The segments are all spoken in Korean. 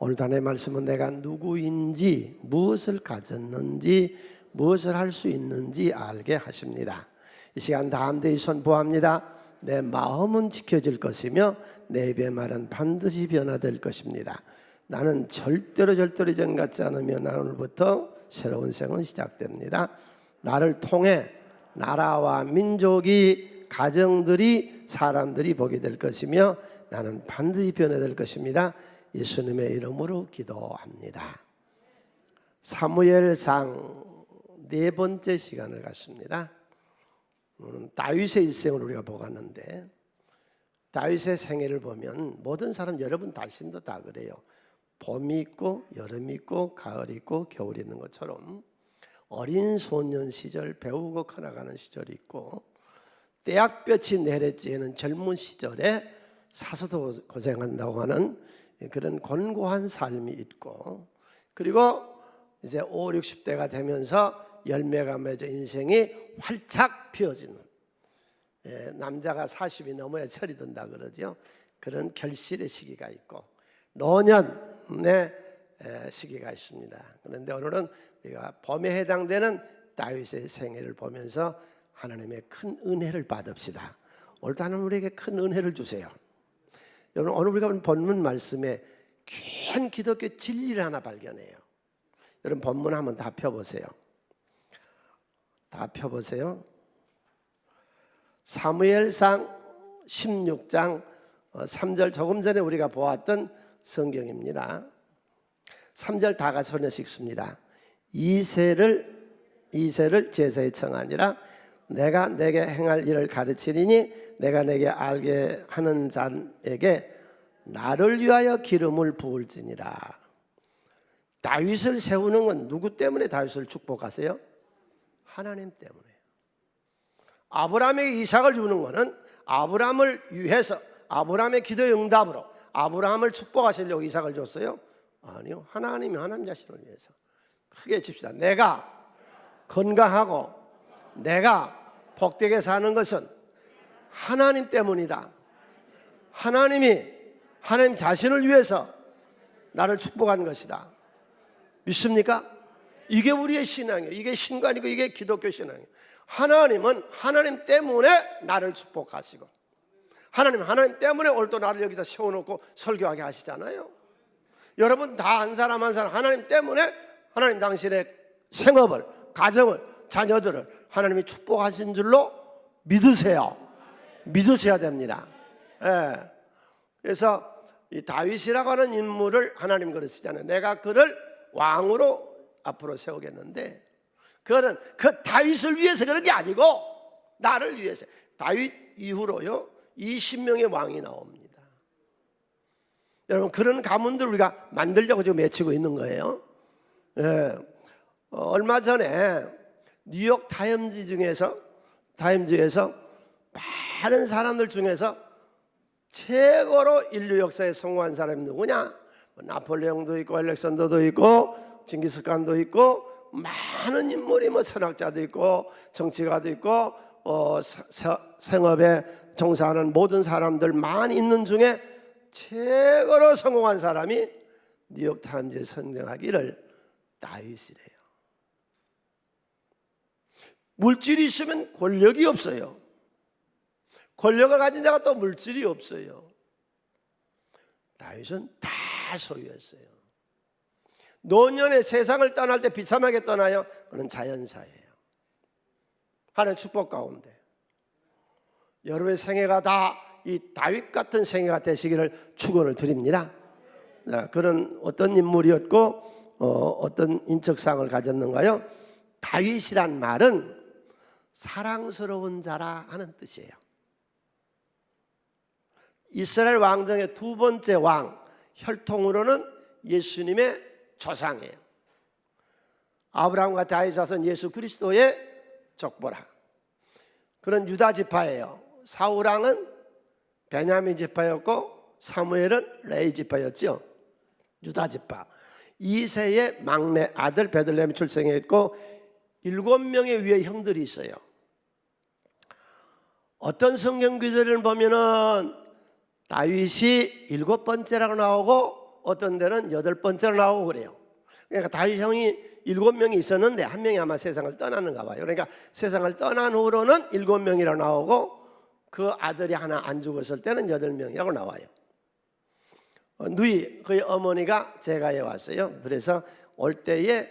오늘 단의 말씀은 내가 누구인지, 무엇을 가졌는지, 무엇을 할 수 있는지 알게 하십니다. 이 시간 담대히 선포합니다. 내 마음은 지켜질 것이며 내 입의 말은 반드시 변화될 것입니다. 나는 절대로 이전 같지 않으며 나 오늘부터 새로운 생은 시작됩니다. 나를 통해 나라와 민족이, 가정들이, 사람들이 보게 될 것이며 나는 반드시 변화될 것입니다. 예수님의 이름으로 기도합니다. 사무엘상 네 번째 시간을 갖습니다. 다윗의 일생을 우리가 보았는데, 다윗의 생애를 보면 모든 사람, 여러분 자신도 다 그래요. 봄이 있고 여름이 있고 가을이 있고 겨울이 있는 것처럼 어린 소년 시절, 배우고 커나가는 시절이 있고, 떼약볕이 내려지는 젊은 시절에 사서도 고생한다고 하는 그런 곤고한 삶이 있고, 그리고 이제 5, 60대가 되면서 열매가 맺어 인생이 활짝 피어지는, 남자가 40이 넘어야 철이 든다 그러죠. 그런 결실의 시기가 있고 노년의 시기가 있습니다. 그런데 오늘은 우리가 봄에 해당되는 다윗의 생애를 보면서 하나님의 큰 은혜를 받읍시다. 오늘도 하나님 우리에게 큰 은혜를 주세요. 여러분, 오늘 우리가 본 본문 말씀에 귀한 기독교 진리를 하나 발견해요. 여러분, 본문 한번 다 펴보세요. 다 펴보세요. 사무엘상 16장 3절, 조금 전에 우리가 보았던 성경입니다. 3절 다 같이 손에 읽습니다. 이새를 제사에 청하니라. 내가 내게 행할 일을 가르치리니 내가 내게 알게 하는 자에게 나를 위하여 기름을 부을지니라. 다윗을 세우는 건 누구 때문에 다윗을 축복하세요? 하나님 때문에. 아브라함에게 이삭을 주는 것은 아브라함을 위해서, 아브라함의 기도의 응답으로 아브라함을 축복하시려고 이삭을 줬어요? 아니요, 하나님이 하나님 자신을 위해서. 크게 칩시다. 내가 건강하고 내가 복되게 사는 것은 하나님 때문이다. 하나님이 하나님 자신을 위해서 나를 축복한 것이다. 믿습니까? 이게 우리의 신앙이에요. 이게 신관이고 이게 기독교 신앙이에요. 하나님은 하나님 때문에 나를 축복하시고, 하나님 때문에 오늘도 나를 여기다 세워놓고 설교하게 하시잖아요. 여러분 다 한 사람 한 사람 하나님 때문에 하나님 당신의 생업을, 가정을, 자녀들을 하나님이 축복하신 줄로 믿으세요. 믿으셔야 됩니다. 그래서 이 다윗이라고 하는 인물을 하나님 그러시잖아요. 내가 그를 왕으로 앞으로 세우겠는데, 그거는 그 다윗을 위해서 그런 게 아니고 나를 위해서. 다윗 이후로요 20명의 왕이 나옵니다. 여러분, 그런 가문들 우리가 만들려고 지금 외치고 있는 거예요. 얼마 전에 뉴욕 타임즈에서 많은 사람들 중에서 최고로 인류 역사에 성공한 사람이 누구냐? 나폴레옹도 있고 알렉산더도 있고 징기스칸도 있고 많은 인물이, 철학자도 있고 정치가도 있고 생업에 종사하는 모든 사람들 많이 있는 중에 최고로 성공한 사람이 뉴욕 타임즈에 선정하기를 다윗이래요. 물질이 있으면 권력이 없어요. 권력을 가진 자가 또 물질이 없어요. 다윗은 다 소유했어요. 노년에 세상을 떠날 때 비참하게 떠나요. 그건 자연사예요. 하나님의 축복 가운데 여러분의 생애가 다 이 다윗 같은 생애가 되시기를 축원을 드립니다. 그런 어떤 인물이었고 어떤 인적상을 가졌는가요? 다윗이란 말은 사랑스러운 자라 하는 뜻이에요. 이스라엘 왕정의 두 번째 왕, 혈통으로는 예수님의 조상이에요. 아브라함과 다윗 자손 예수 그리스도의 족보라. 그런 유다 지파예요. 사울 왕은 베냐민 지파였고 사무엘은 레위 지파였죠. 유다 지파. 이새의 막내 아들 베들레헴이 출생했고 7명의 위에 형들이 있어요. 어떤 성경 구절을 보면은 다윗이 7번째라고 나오고 어떤 데는 8번째로 나오고 그래요. 그러니까 다윗 형이 7명이 있었는데 한 명이 아마 세상을 떠나는가 봐요. 그러니까 세상을 떠난 후로는 7명이라고 나오고 그 아들이 하나 안 죽었을 때는 8명이라고 나와요. 누이 그의 어머니가 제가에 왔어요. 그래서 올 때에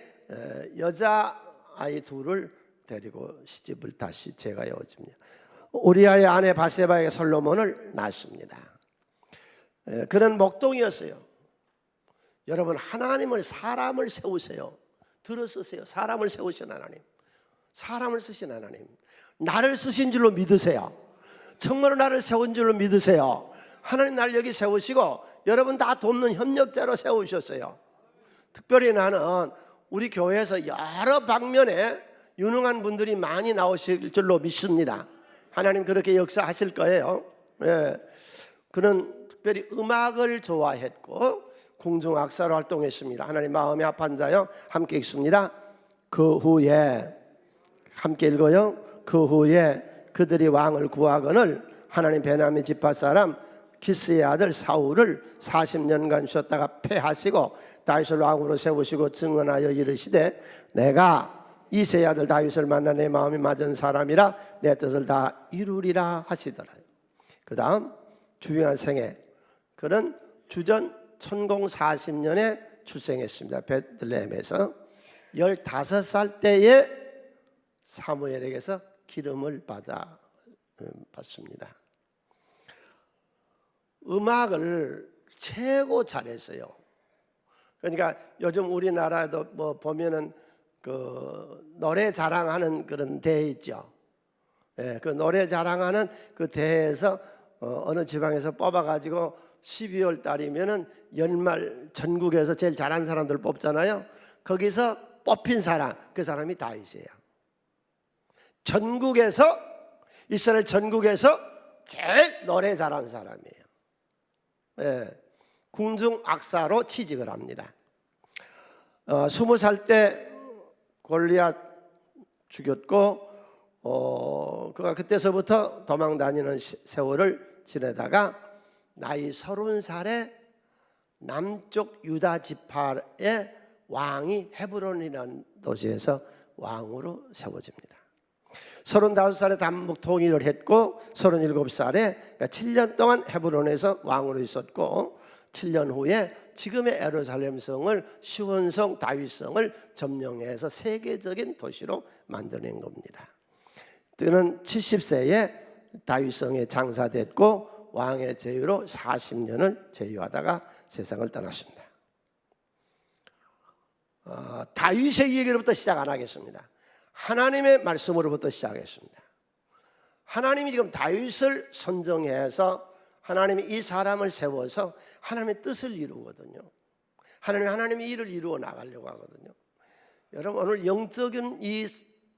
여자아이 둘을 데리고 시집을 다시 제가에 오집니다. 우리아의 아내 바세바에게 솔로몬을 낳습니다. 그는 목동이었어요. 여러분, 하나님을 사람을 세우세요. 들어쓰세요. 사람을 세우신 하나님, 사람을 쓰신 하나님, 나를 쓰신 줄로 믿으세요. 정말로 나를 세운 줄로 믿으세요. 하나님 날 여기 세우시고 여러분 다 돕는 협력자로 세우셨어요. 특별히 나는 우리 교회에서 여러 방면에 유능한 분들이 많이 나오실 줄로 믿습니다. 하나님 그렇게 역사하실 거예요. 그는 특별히 음악을 좋아했고 궁중악사로 활동했습니다. 하나님 마음이 아픈 자여 함께 읽습니다. 그 후에 함께 읽어요. 그 후에 그들이 왕을 구하거늘 하나님 베냐민 지파 사람 기스의 아들 사울을 40년간 쉬었다가 패하시고 다윗을 왕으로 세우시고 증언하여 이르시되 내가 이새의 아들 다윗을 만나 내 마음이 맞은 사람이라 내 뜻을 다 이루리라 하시더라. 그 다음 주요한 생애, 그는 주전 1040년에 출생했습니다. 베들레헴에서 15살 때에 사무엘에게서 기름을 받습니다. 음악을 최고 잘했어요. 그러니까 요즘 우리나라도 뭐 보면은 그 노래 자랑하는 그런 대회 있죠. 그 노래 자랑하는 그 대회에서 어느 지방에서 뽑아가지고 12월 달이면은 연말 전국에서 제일 잘한 사람들 뽑잖아요. 거기서 뽑힌 사람, 그 사람이 다윗이에요. 전국에서, 이스라엘 전국에서 제일 노래 잘한 사람이에요. 궁중 악사로 취직을 합니다. 20살 때 골리앗 죽였고 그가 그때서부터 도망 다니는 세월을 지내다가 나이 30살에 남쪽 유다 지파의 왕이 헤브론이라는 도시에서 왕으로 세워집니다. 35살에 담목 통일을 했고 37살에 그러니까 7년 동안 헤브론에서 왕으로 있었고 7년 후에 지금의 예루살렘 성을 시온성 다윗성을 점령해서 세계적인 도시로 만들어낸 겁니다. 그는 70세에 다윗성에 장사됐고 왕의 제위로 40년을 제위하다가 세상을 떠났습니다. 다윗의 얘기로부터 시작 안 하겠습니다. 하나님의 말씀으로부터 시작했습니다. 하나님이 지금 다윗을 선정해서 하나님이 이 사람을 세워서 하나님의 뜻을 이루거든요. 하나님이 일을 이루어 나가려고 하거든요. 여러분 오늘 영적인 이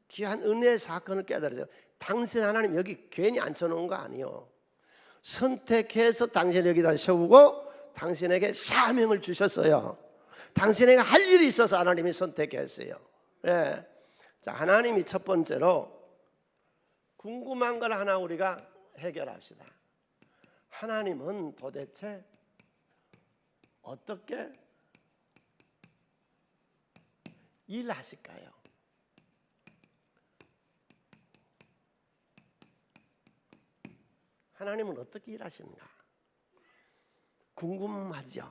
귀한 은혜의 사건을 깨달으세요. 당신 하나님 여기 괜히 앉혀놓은 거 아니에요. 선택해서 당신 여기다 세우고 당신에게 사명을 주셨어요. 당신에게 할 일이 있어서 하나님이 선택했어요. 자, 하나님이 첫 번째로 궁금한 걸 하나 우리가 해결합시다. 하나님은 도대체 어떻게 일하실까요? 하나님은 어떻게 일하시는가? 궁금하죠?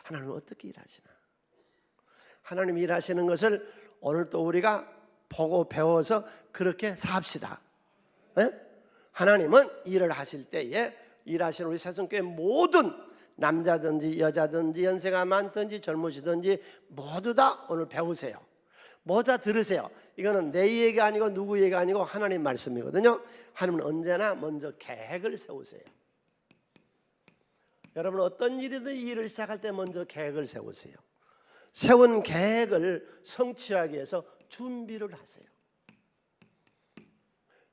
하나님은 어떻게 일하시나? 하나님 일하시는 것을 오늘 또 우리가 보고 배워서 그렇게 삽시다. 하나님은 일을 하실 때에 일하시는 우리 새송교회 모든 남자든지 여자든지 연세가 많든지 젊으시든지 모두 다 오늘 배우세요. 모두 다 들으세요. 이거는 내 얘기가 아니고 누구 얘기가 아니고 하나님 말씀이거든요. 하나님은 언제나 먼저 계획을 세우세요. 여러분 어떤 일이든 일을 시작할 때 먼저 계획을 세우세요. 세운 계획을 성취하기 위해서 준비를 하세요.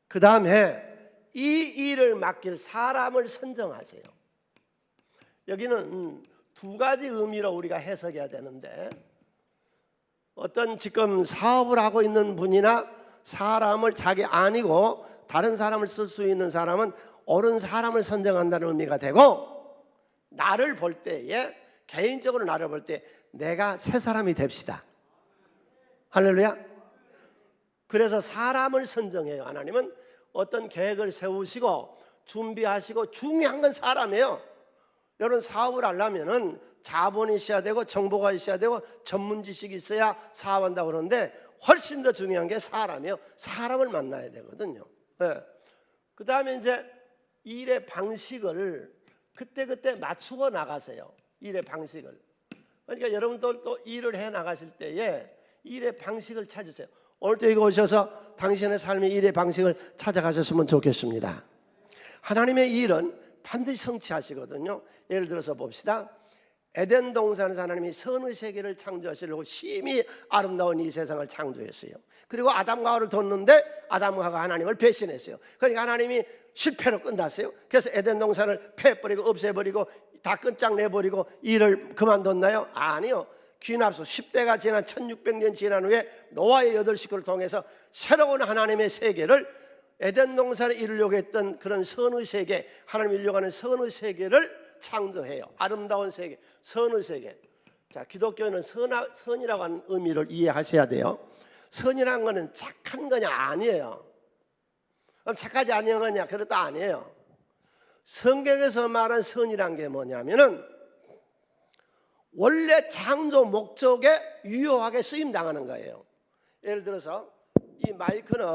그 다음에 이 일을 맡길 사람을 선정하세요. 여기는 두 가지 의미로 우리가 해석해야 되는데 어떤 지금 사업을 하고 있는 분이나 사람을 자기 아니고 다른 사람을 쓸 수 있는 사람은 옳은 사람을 선정한다는 의미가 되고 나를 볼 때에 개인적으로 나를 볼 때 내가 새 사람이 됩시다. 할렐루야. 그래서 사람을 선정해요. 하나님은 어떤 계획을 세우시고 준비하시고, 중요한 건 사람이에요. 여러분, 사업을 하려면은 자본이 있어야 되고 정보가 있어야 되고 전문 지식이 있어야 사업한다고 그러는데, 훨씬 더 중요한 게 사람이에요. 사람을 만나야 되거든요. 네. 그 다음에 이제 일의 방식을 그때그때 맞추고 나가세요. 일의 방식을. 그러니까 여러분들 또 일을 해 나가실 때에 일의 방식을 찾으세요. 오늘도 여기 오셔서 당신의 삶의 일의 방식을 찾아가셨으면 좋겠습니다. 하나님의 일은 반드시 성취하시거든요. 예를 들어서 봅시다. 에덴 동산에서 하나님이 선의 세계를 창조하시려고 심히 아름다운 이 세상을 창조했어요. 그리고 아담과 하와를 뒀는데 아담과 하와가 하나님을 배신했어요. 그러니까 하나님이 실패로 끝났어요. 그래서 에덴 동산을 패버리고 없애버리고 다 끝장내버리고 일을 그만뒀나요? 아니요. 귀납소 10대가 지난 1600년 지난 후에 노아의 8식구를 통해서 새로운 하나님의 세계를, 에덴 동산에 이루려고 했던 그런 선의 세계, 하나님이 이루려고 하는 선의 세계를 창조해요. 아름다운 세계, 선의 세계. 자, 기독교는 선이라고 하는 의미를 이해하셔야 돼요. 선이라는 것은 착한 거냐? 아니에요. 그럼 착하지 아니한 거냐? 그것도 아니에요. 성경에서 말한 선이란 게 뭐냐면은 원래 창조 목적에 유효하게 쓰임당하는 거예요. 예를 들어서 이 마이크는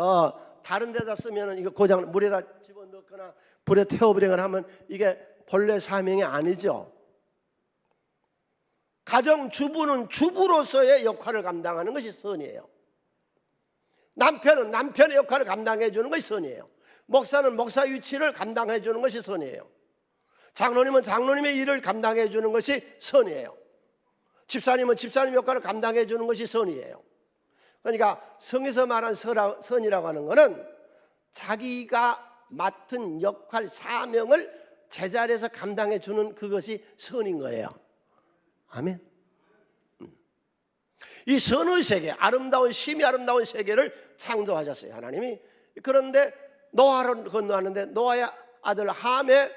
다른 데다 쓰면 이거 고장, 물에다 집어넣거나 불에 태워버리거나 하면 이게 본래 사명이 아니죠. 가정주부는 주부로서의 역할을 감당하는 것이 선이에요. 남편은 남편의 역할을 감당해 주는 것이 선이에요. 목사는 목사 위치를 감당해 주는 것이 선이에요. 장로님은 장로님의 일을 감당해 주는 것이 선이에요. 집사님은 집사님 역할을 감당해 주는 것이 선이에요. 그러니까 성에서 말한 선이라고 하는 것은 자기가 맡은 역할, 사명을 제자리에서 감당해 주는 그것이 선인 거예요. 아멘. 이 선의 세계, 아름다운, 심히 아름다운 세계를 창조하셨어요, 하나님이. 그런데 노아를 건너왔는데 노아의 아들 함의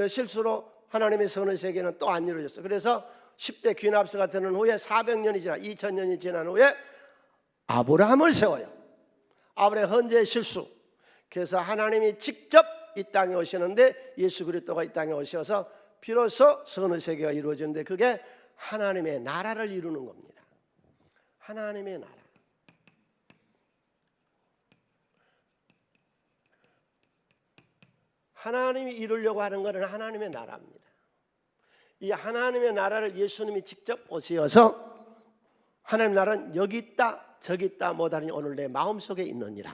실수로 하나님의 선의 세계는 또 안 이루어졌어요. 그래서 10대 귀납수가 되는 후에 400년이 지나 2000년이 지난 후에 아브라함을 세워요. 아브라함의 헌재의 실수. 그래서 하나님이 직접 이 땅에 오시는데 예수 그리스도가 이 땅에 오셔서 비로소 선의 세계가 이루어지는데, 그게 하나님의 나라를 이루는 겁니다. 하나님의 나라. 하나님이 이루려고 하는 것은 하나님의 나라입니다. 이 하나님의 나라를 예수님이 직접 오셔서, 하나님의 나라는 여기 있다 저기 있다 못하니 오늘 내 마음속에 있느니라.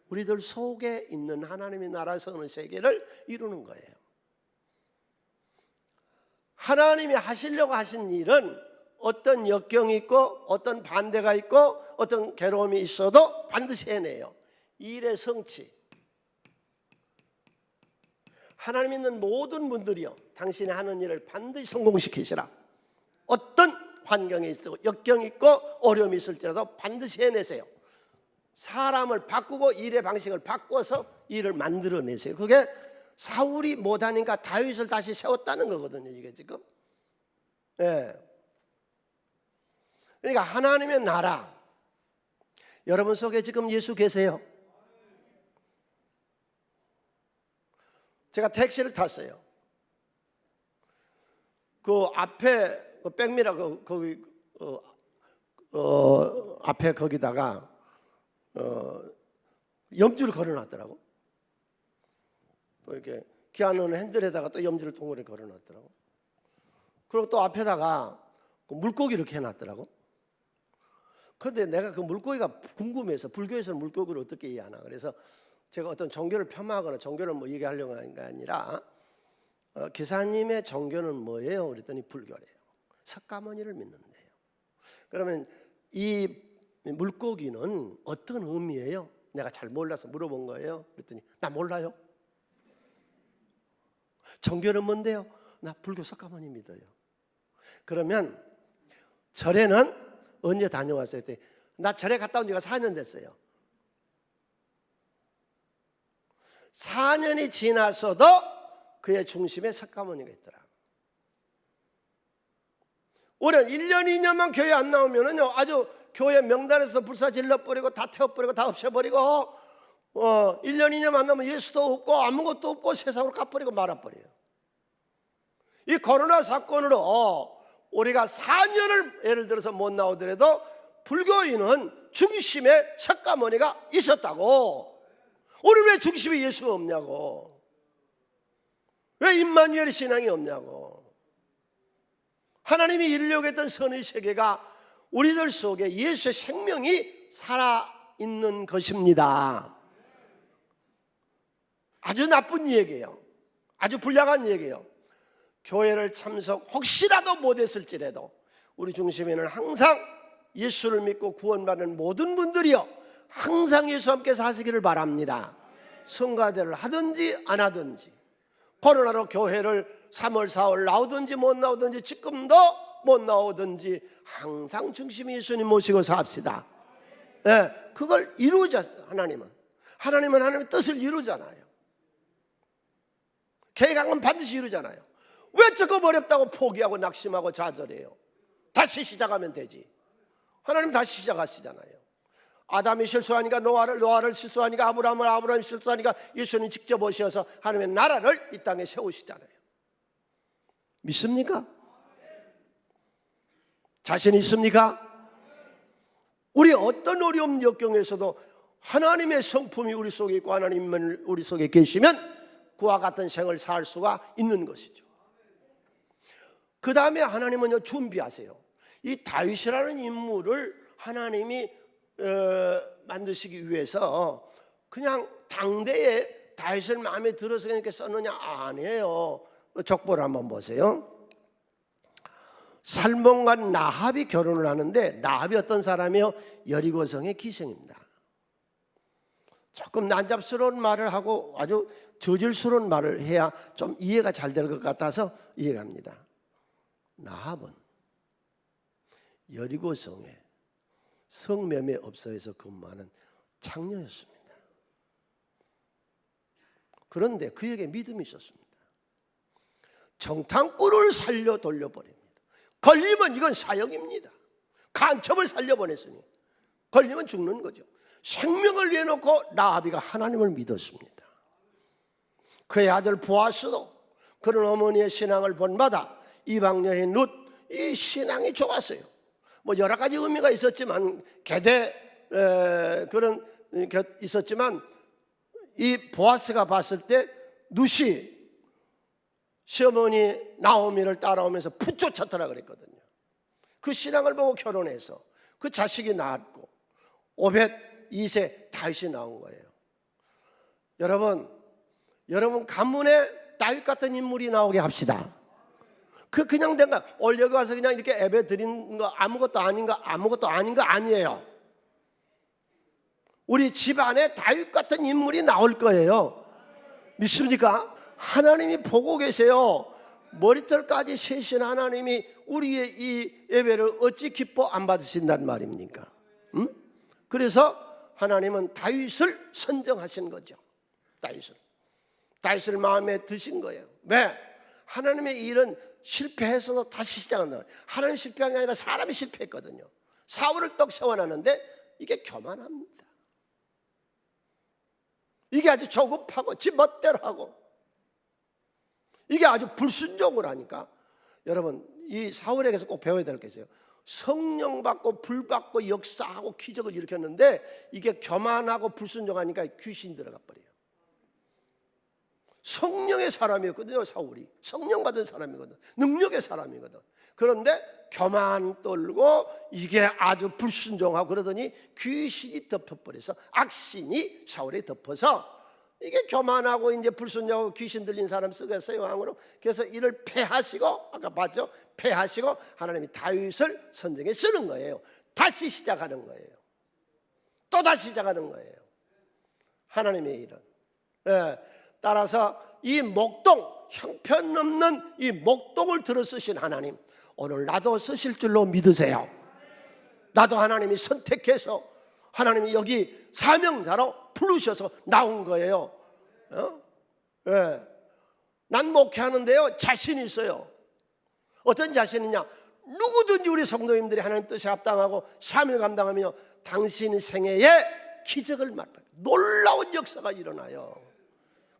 우리들 속에 있는 하나님의 나라 선의 세계를 이루는 거예요. 하나님이 하시려고 하신 일은 어떤 역경이 있고 어떤 반대가 있고 어떤 괴로움이 있어도 반드시 해내요. 일의 성취. 하나님 있는 모든 분들이요, 당신이 하는 일을 반드시 성공시키시라. 어떤 환경에 있고 역경이 있고 어려움이 있을지라도 반드시 해내세요. 사람을 바꾸고 일의 방식을 바꿔서 일을 만들어내세요. 그게 사울이 못하니까 다윗을 다시 세웠다는 거거든요, 이게 지금. 예. 그러니까 하나님의 나라. 여러분 속에 지금 예수 계세요? 제가 택시를 탔어요. 그 앞에 그 백미라고 거기 앞에 거기다가 염주를 걸어놨더라고. 또 이렇게 기아는 핸들에다가 또 염주를 동그랗게 걸어놨더라고. 그리고 또 앞에다가 그 물고기를 이렇게 해놨더라고. 그런데 내가 그 물고기가 궁금해서, 불교에서는 물고기를 어떻게 이해하나. 그래서 제가 어떤 종교를 폄하하거나 종교를 뭐 얘기하려고 하는 게 아니라, 기사님의 종교는 뭐예요? 그랬더니 불교래요. 석가모니를 믿는데요. 그러면 이 물고기는 어떤 의미예요? 내가 잘 몰라서 물어본 거예요. 그랬더니 나 몰라요. 종교는 뭔데요? 나 불교 석가모니 믿어요. 그러면 절에는 언제 다녀왔어요? 그랬더니 나 절에 갔다 온 지가 4년 됐어요. 4년이 지나서도 그의 중심에 석가모니가 있더라. 올해 1년 2년만 교회 안 나오면은요 아주 교회 명단에서 불사 질러버리고 다 태워버리고 다 없애버리고 1년 2년 안 나오면 예수도 없고 아무것도 없고 세상으로 가버리고 말아버려요. 이 코로나 사건으로 우리가 4년을 예를 들어서 못 나오더라도 불교인은 중심에 석가모니가 있었다고. 우리 왜 중심에 예수가 없냐고. 왜 임마누엘 신앙이 없냐고. 하나님이 이루려고 했던 선의 세계가 우리들 속에 예수의 생명이 살아있는 것입니다. 아주 나쁜 얘기예요. 아주 불량한 얘기예요. 교회를 참석 혹시라도 못했을지라도 우리 중심에는 항상 예수를 믿고 구원받는 모든 분들이요 항상 예수와 함께 사시기를 바랍니다. 성가대를 하든지 안 하든지, 코로나로 교회를 3월 4월 나오든지 못 나오든지, 지금도 못 나오든지 항상 중심이 예수님 모시고 삽시다. 네, 그걸 이루자. 하나님은 하나님의 뜻을 이루잖아요. 계획한 건 반드시 이루잖아요. 왜 조금 어렵다고 포기하고 낙심하고 좌절해요? 다시 시작하면 되지. 하나님 다시 시작하시잖아요. 아담이 실수하니까 노아를 실수하니까 아브라함이 실수하니까 예수님 직접 오셔서 하나님의 나라를 이 땅에 세우시잖아요. 믿습니까? 자신 있습니까? 우리 어떤 어려움 역경에서도 하나님의 성품이 우리 속에 있고 하나님은 우리 속에 계시면 그와 같은 생을 살 수가 있는 것이죠. 그 다음에 하나님은요 준비하세요. 이 다윗이라는 인물을 하나님이 만드시기 위해서 그냥 당대에 다윗을 마음에 들어서 이렇게 썼느냐? 아니에요. 족보를 한번 보세요. 살몬과 나합이 결혼을 하는데, 나합이 어떤 사람이요? 여리고성의 기생입니다. 조금 난잡스러운 말을 하고 아주 저질스러운 말을 해야 좀 이해가 잘 될 것 같아서 이해합니다. 나합은 여리고성에 성매매 업소에서 근무하는 창녀였습니다. 그런데 그에게 믿음이 있었습니다. 정탐꾼을 살려 돌려버립니다. 걸리면 이건 사형입니다. 간첩을 살려보냈으니 걸리면 죽는 거죠. 생명을 내놓고 나아비가 하나님을 믿었습니다. 그의 아들 보아스도 그런 어머니의 신앙을 본받아 이방 여인 룻, 이 신앙이 좋았어요. 뭐 여러 가지 의미가 있었지만 계대 그런 있었지만 이 보아스가 봤을 때 룻이 시어머니 나오미를 따라오면서 붙쫓았더라 그랬거든요. 그 신앙을 보고 결혼해서 그 자식이 낳았고 오벳 2세 다윗이 나온 거예요. 여러분 가문에 다윗 같은 인물이 나오게 합시다. 그냥 된가 올려고 와서 그냥 이렇게 예배 드리는 거 아무것도 아닌 거 아니에요. 우리 집안에 다윗 같은 인물이 나올 거예요. 믿습니까? 하나님이 보고 계세요. 머리털까지 세신 하나님이 우리의 이 예배를 어찌 기뻐 안 받으신단 말입니까? 그래서 하나님은 다윗을 선정하신 거죠. 다윗을 마음에 드신 거예요. 왜? 하나님의 일은 실패해서도 다시 시작한다. 하나님 실패한 게 아니라 사람이 실패했거든요. 사울을 떡 세워놨는데 이게 교만합니다. 이게 아주 조급하고 지 멋대로 하고 이게 아주 불순종을 하니까, 여러분 이 사울에게서 꼭 배워야 될 게 있어요. 성령 받고 불 받고 역사하고 기적을 일으켰는데 이게 교만하고 불순종하니까 귀신 들어가 버려요. 성령의 사람이었거든요. 사울이 성령 받은 사람이거든. 능력의 사람이거든. 그런데 교만 떨고 이게 아주 불순종하고 그러더니 귀신이 덮어버려서 악신이 사울에 덮어서 이게 교만하고 이제 불순종하고 귀신 들린 사람 쓰겠어요 왕으로. 그래서 이를 패하시고, 아까 봤죠? 패하시고 하나님이 다윗을 선정해 쓰는 거예요. 다시 시작하는 거예요. 또 다시 시작하는 거예요. 하나님의 일은. 따라서 이 목동, 형편없는 이 목동을 들어 쓰신 하나님, 오늘 나도 쓰실 줄로 믿으세요. 나도 하나님이 선택해서 하나님이 여기 사명자로 부르셔서 나온 거예요. 난 목회하는데요 자신이 있어요. 어떤 자신이냐? 누구든지 우리 성도님들이 하나님 뜻에 합당하고 사명을 감당하며 당신 생애에 기적을 맛봐. 놀라운 역사가 일어나요.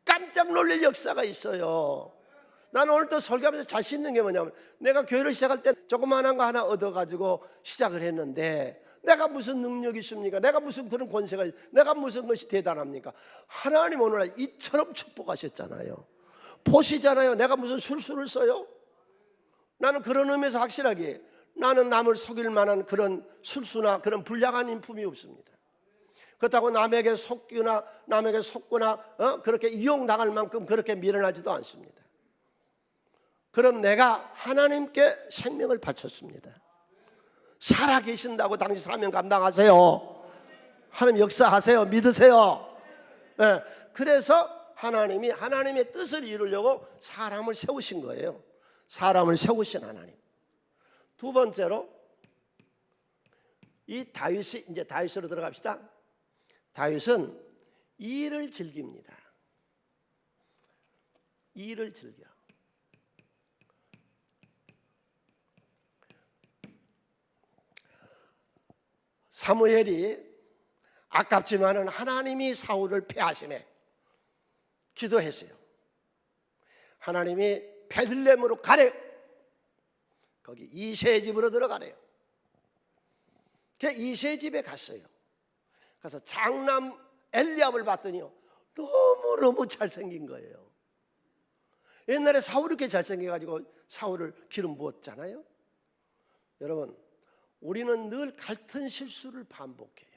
깜짝 놀랄 역사가 있어요. 나는 오늘 또 설교하면서 자신 있는 게 뭐냐면, 내가 교회를 시작할 때 조그마한 거 하나 얻어가지고 시작을 했는데 내가 무슨 능력이 있습니까? 내가 무슨 그런 권세가, 내가 무슨 것이 대단합니까? 하나님 오늘날 이처럼 축복하셨잖아요. 보시잖아요. 내가 무슨 술수를 써요? 나는 그런 의미에서 확실하게 나는 남을 속일 만한 그런 술수나 그런 불량한 인품이 없습니다. 그렇다고 남에게 속거나 남에게 속거나 그렇게 이용당할 만큼 그렇게 미련하지도 않습니다. 그럼 내가 하나님께 생명을 바쳤습니다. 살아계신다고 당신 사명 감당하세요. 하나님 역사하세요. 믿으세요. 네. 그래서 하나님이 하나님의 뜻을 이루려고 사람을 세우신 거예요. 사람을 세우신 하나님. 두 번째로 이 다윗이, 이제 다윗으로 들어갑시다. 다윗은 일을 즐깁니다. 일을 즐겨. 사무엘이 아깝지만은 하나님이 사울을 패하심에 기도했어요. 하나님이 베들레헴으로 가래. 거기 이새의 집으로 들어가래요. 그 이새의 집에 갔어요. 가서 장남 엘리압을 봤더니요, 너무너무 잘생긴 거예요. 옛날에 사울이 이렇게 잘생겨가지고 사울을 기름 부었잖아요. 여러분, 우리는 늘 같은 실수를 반복해요.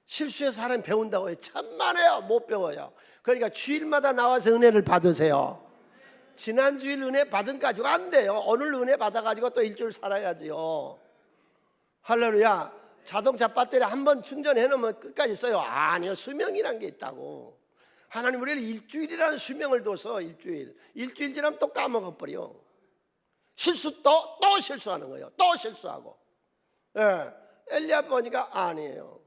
실수해서 사람이 배운다고 해요. 천만에요. 못 배워요. 그러니까 주일마다 나와서 은혜를 받으세요. 지난 주일 은혜 받은 가지고 안 돼요. 오늘 은혜 받아가지고 또 일주일 살아야지요. 할렐루야. 자동차 배터리 한번 충전해 놓으면 끝까지 써요. 아니요. 수명이란 게 있다고. 하나님 우리를 일주일이라는 수명을 둬서 일주일 지나면 또 까먹어버려. 실수 또 실수하는 거예요. 또 실수하고. 예. 엘리압 보니까 아니에요.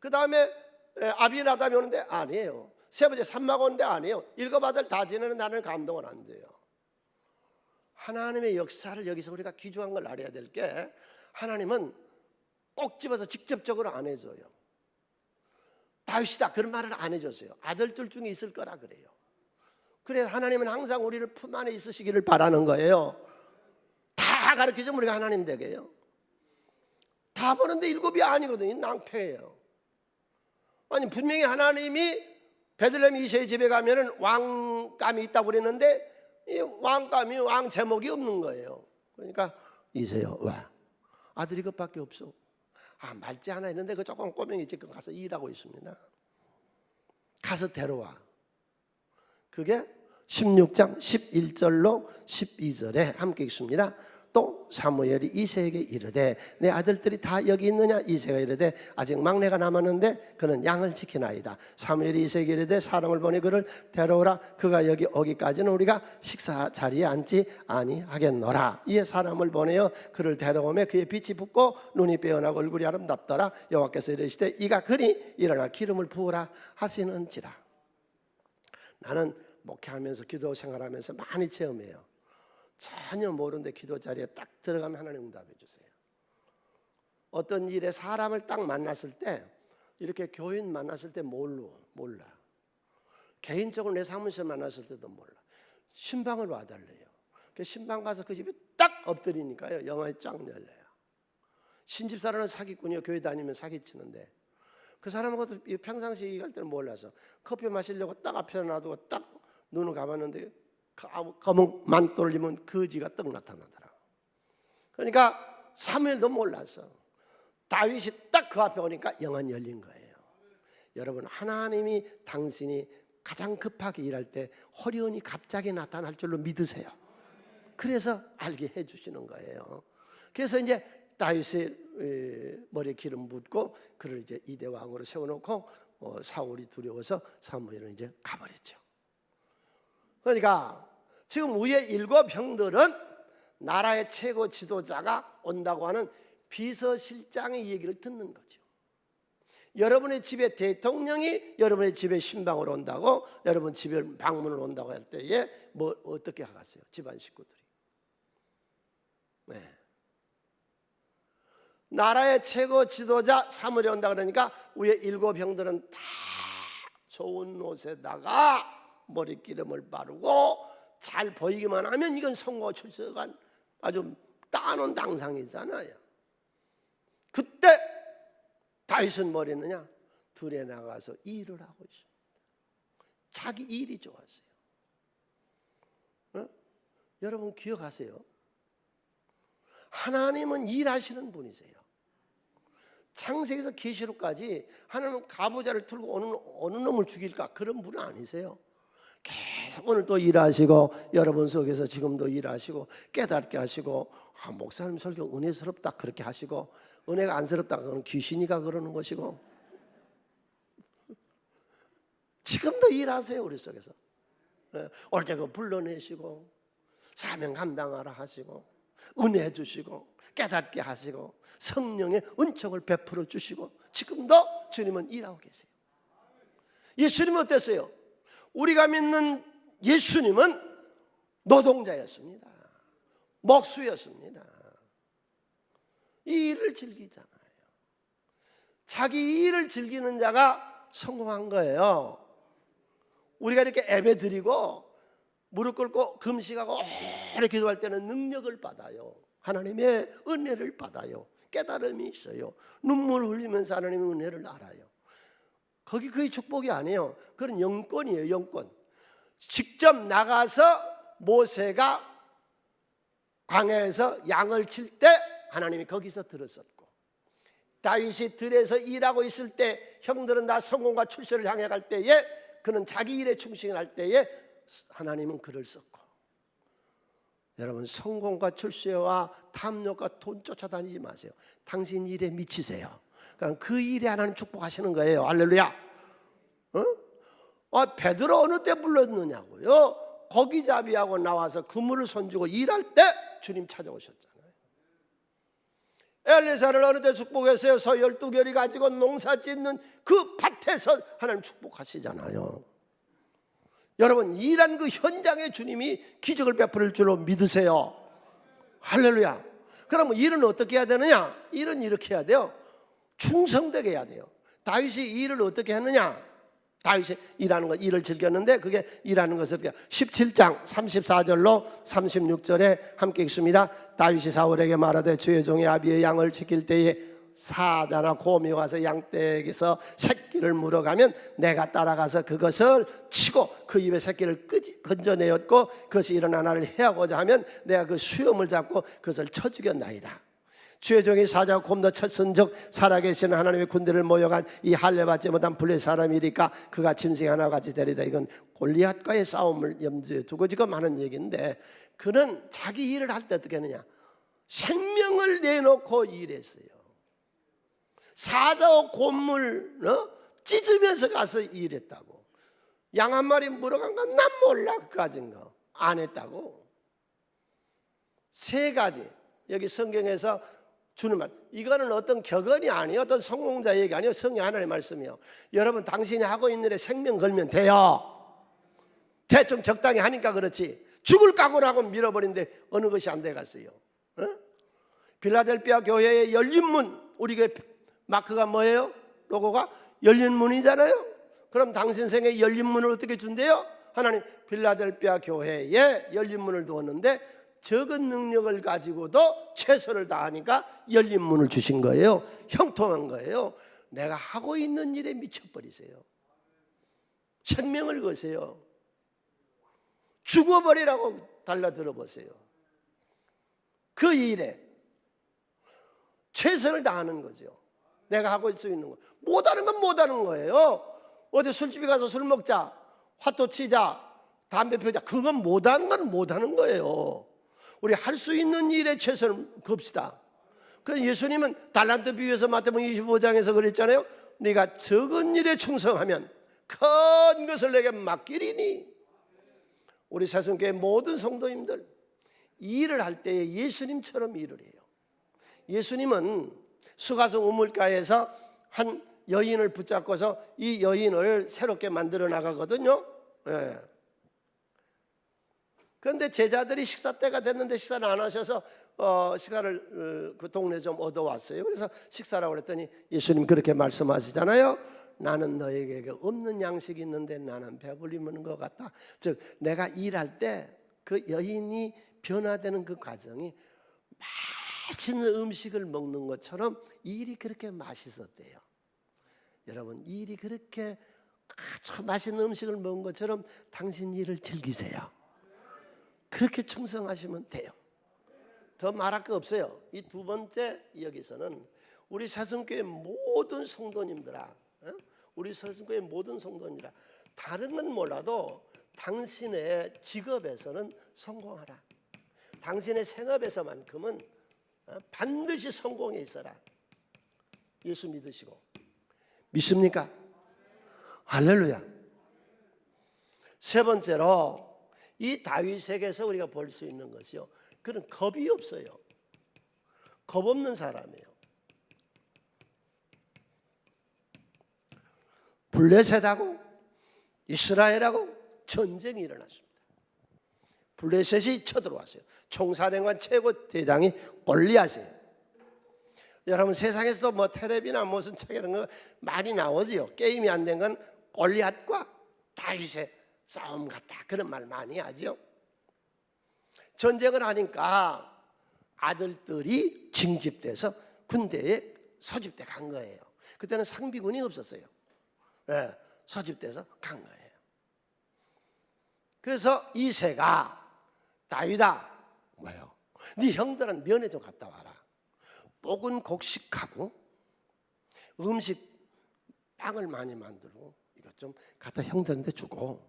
그 다음에 아비나답이 오는데 아니에요. 세 번째 산막 오는데 아니에요. 일곱 아들 다 지내는 나는 감동을 안 돼요. 하나님의 역사를 여기서 우리가 귀중한 걸 알아야 될 게, 하나님은 꼭 집어서 직접적으로 안 해줘요. 다윗이다 그런 말을 안 해줬어요. 아들들 중에 있을 거라 그래요. 그래서 하나님은 항상 우리를 품 안에 있으시기를 바라는 거예요. 다 가르쳐주면 우리가 하나님 되게요. 다 보는데 일곱이 아니거든요. 낭패예요. 아니 분명히 하나님이 베들레헴 이새의 집에 가면은 왕감이 있다고 그랬는데 이 왕감이 왕 제목이 없는 거예요. 그러니까 이새요 와 아들이 그것밖에 없어. 아 말지 않아 했는데 그 조금 꼬맹이 지금 가서 일하고 있습니다. 가서 데려와. 그게 16장 11절로 12절에 함께 읽습니다. 또 사무엘이 이새에게 이르되 내 아들들이 다 여기 있느냐? 이새가 이르되 아직 막내가 남았는데 그는 양을 지키나이다. 사무엘이 이새에게 이르되 사람을 보내 그를 데려오라. 그가 여기 오기까지는 우리가 식사 자리에 앉지 아니하겠노라. 이에 사람을 보내어 그를 데려오매 그의 빛이 붓고 눈이 빼어나고 얼굴이 아름답더라. 여호와께서 이르시되 이가 그리 일어나 기름을 부으라 하시는지라. 나는 목회하면서 기도 생활하면서 많이 체험해요. 전혀 모르는데 기도 자리에 딱 들어가면 하나님 응답해 주세요. 어떤 일에 사람을 딱 만났을 때, 이렇게 교인 만났을 때 몰라. 개인적으로 내 사무실 만났을 때도 몰라. 신방을 와달래요. 그 신방 가서 그 집에 딱 엎드리니까요 영화에 쫙 열려요. 신집사라는 사기꾼이요. 교회 다니면 사기치는데 그 사람하고도 평상시 얘기할 때는 몰라서 커피 마시려고 딱 앞에 놔두고 딱 눈을 감았는데 검은 만돌을 입은 거지가 떡 나타나더라. 그러니까 사무엘도 몰랐어. 다윗이 딱 그 앞에 오니까 영안이 열린 거예요. 여러분 하나님이 당신이 가장 급하게 일할 때 호련히 갑자기 나타날 줄로 믿으세요. 그래서 알게 해주시는 거예요. 그래서 이제 다윗의 머리에 기름 붓고 그를 이제 이대 왕으로 세워놓고 사울이 두려워서 사무엘은 이제 가버렸죠. 그러니까 지금 위에 일곱 형들은 나라의 최고 지도자가 온다고 하는 비서실장의 얘기를 듣는 거죠. 여러분의 집에 대통령이 여러분의 집에 신방으로 온다고, 여러분 집에 방문을 온다고 할 때에 뭐 어떻게 하겠어요? 집안 식구들이 네. 나라의 최고 지도자 삼으려 온다 그러니까 위에 7 형들은 다 좋은 옷에다가 머리기름을 바르고 잘 보이기만 하면 이건 성공과 출세가 아주 따놓은 당상이잖아요. 그때 다윗은 뭘 했느냐? 들에 나가서 일을 하고 있습니다. 자기 일이 좋았어요. 여러분 기억하세요. 하나님은 일하시는 분이세요. 창세기에서 계시록까지 하나님은 가부좌를 틀고 어느 놈을 죽일까 그런 분은 아니세요. 계속 오늘 또 일하시고 여러분 속에서 지금도 일하시고 깨닫게 하시고 목사님 설교 은혜스럽다 그렇게 하시고 은혜가 안스럽다 그건 귀신이가 그러는 것이고 지금도 일하세요. 우리 속에서 올 때 그 불러내시고 사명 감당하라 하시고 은혜 주시고 깨닫게 하시고 성령의 은총을 베풀어 주시고 지금도 주님은 일하고 계세요. 예수님은 어땠어요? 우리가 믿는 예수님은 노동자였습니다. 목수였습니다. 이 일을 즐기잖아요. 자기 일을 즐기는 자가 성공한 거예요. 우리가 이렇게 예배 드리고 무릎 꿇고 금식하고 오래 기도할 때는 능력을 받아요. 하나님의 은혜를 받아요. 깨달음이 있어요. 눈물 흘리면서 하나님의 은혜를 알아요. 거기 그의 축복이 아니에요. 그건 영권이에요. 영권. 직접 나가서 모세가 광야에서 양을 칠 때 하나님이 거기서 들었었고 다윗이 들에서 일하고 있을 때 형들은 다 성공과 출세를 향해 갈 때에 그는 자기 일에 충실할 때에 하나님은 그를 썼고 여러분 성공과 출세와 탐욕과 돈 쫓아다니지 마세요. 당신 일에 미치세요. 그럼 그 일에 하나님 축복하시는 거예요. 할렐루야. 베드로 어느 때 불렀느냐고요. 고기잡이하고 나와서 그물을 손주고 일할 때 주님 찾아오셨잖아요. 엘리사를 어느 때 축복했어요. 소 12결이 가지고 농사 짓는 그 밭에서 하나님 축복하시잖아요. 여러분 일한 그 현장에 주님이 기적을 베풀 줄로 믿으세요. 할렐루야. 그러면 일은 어떻게 해야 되느냐? 일은 이렇게 해야 돼요. 충성되게 해야 돼요. 다윗이 일을 어떻게 했느냐? 다윗이 일을 즐겼는데 그게 일하는 것을 17장 34절로 36절에 함께 읽습니다. 다윗이 사울에게 말하되 주의 종이 아비의 양을 지킬 때에 사자나 곰이 와서 양떼에게서 새끼를 물어가면 내가 따라가서 그것을 치고 그 입에 새끼를 건져내었고 그것이 일어나 나를 해하고자 하면 내가 그 수염을 잡고 그것을 쳐 죽였나이다. 주의 종이 사자와 곰도 쳤은즉 살아계시는 하나님의 군대를 모여간 이 할례받지 못한 블레 사람이니까 그가 짐승 하나 같이 되리다. 이건 골리앗과의 싸움을 염두에 두고 지금 하는 얘기인데 그는 자기 일을 할 때 어떻게 하느냐? 생명을 내놓고 일했어요. 사자와 곰을 찢으면서 가서 일했다고. 양 한 마리 물어간 건 난 몰라. 그 가진 거 안 했다고. 3가지 여기 성경에서 주는 말, 이거는 어떤 격언이 아니에요. 어떤 성공자 얘기 아니에요. 성령 하나님의 말씀이요. 여러분 당신이 하고 있는 일에 생명 걸면 돼요. 대충 적당히 하니까 그렇지 죽을 각오를 하고 밀어버린데 어느 것이 안 돼갔어요. 빌라델피아 교회의 열린 문, 우리 교회 마크가 뭐예요? 로고가 열린 문이잖아요. 그럼 당신 생에 열린 문을 어떻게 준대요? 하나님 빌라델피아 교회에 열린 문을 두었는데 적은 능력을 가지고도 최선을 다하니까 열린 문을 주신 거예요. 형통한 거예요. 내가 하고 있는 일에 미쳐버리세요. 생명을 거세요. 죽어버리라고 달라들어 보세요. 그 일에 최선을 다하는 거죠. 내가 하고 수 있는 거. 못하는 건 못하는 거예요. 어디 술집에 가서 술 먹자, 화또 치자, 담배 피우자, 그건 못하는 건 못하는 거예요. 우리 할 수 있는 일에 최선을 겁시다. 그래서 예수님은 달란트 비유에서 마태복음 25장에서 그랬잖아요. 네가 적은 일에 충성하면 큰 것을 내게 맡기리니. 우리 사순교회 모든 성도님들 일을 할 때에 예수님처럼 일을 해요. 예수님은 수가성 우물가에서 한 여인을 붙잡고서 이 여인을 새롭게 만들어 나가거든요. 예. 그런데 제자들이 식사 때가 됐는데 식사를 안 하셔서 식사를 그 동네 좀 얻어왔어요. 그래서 식사라고 그랬더니 예수님 그렇게 말씀하시잖아요. 나는 너에게 없는 양식이 있는데 나는 배불리는 것 같다. 즉 내가 일할 때 그 여인이 변화되는 그 과정이 맛있는 음식을 먹는 것처럼 일이 그렇게 맛있었대요. 여러분, 일이 그렇게 아주 맛있는 음식을 먹은 것처럼 당신 일을 즐기세요. 그렇게 충성하시면 돼요. 더 말할 거 없어요. 이 두 번째, 여기서는 우리 사순교회 모든 성도님들아, 우리 사순교회 모든 성도님들아, 다른 건 몰라도 당신의 직업에서는 성공하라. 당신의 생업에서만큼은 반드시 성공해 있어라. 예수 믿으시고. 믿습니까? 할렐루야. 세 번째로 이 다윗에게서 우리가 볼 수 있는 것이요, 그는 겁이 없어요. 겁 없는 사람이에요. 블레셋하고 이스라엘하고 전쟁이 일어났습니다. 블레셋이 쳐들어왔어요. 총사령관 최고 대장이 골리앗이에요. 여러분, 세상에서도 뭐 텔레비나 무슨 책 이런 거 많이 나오지요. 게임이 안 된 건 골리앗과 다윗의 싸움 같다, 그런 말 많이 하죠. 전쟁을 하니까 아들들이 징집돼서 군대에 소집돼 간 거예요. 그때는 상비군이 없었어요. 네, 소집돼서 간 거예요. 그래서 이새가 다윗아, 뭐요? 네 형들은 면회 좀 갔다 와라. 볶은 곡식하고 음식 빵을 많이 만들고 이것 좀 갖다 형들한테 주고,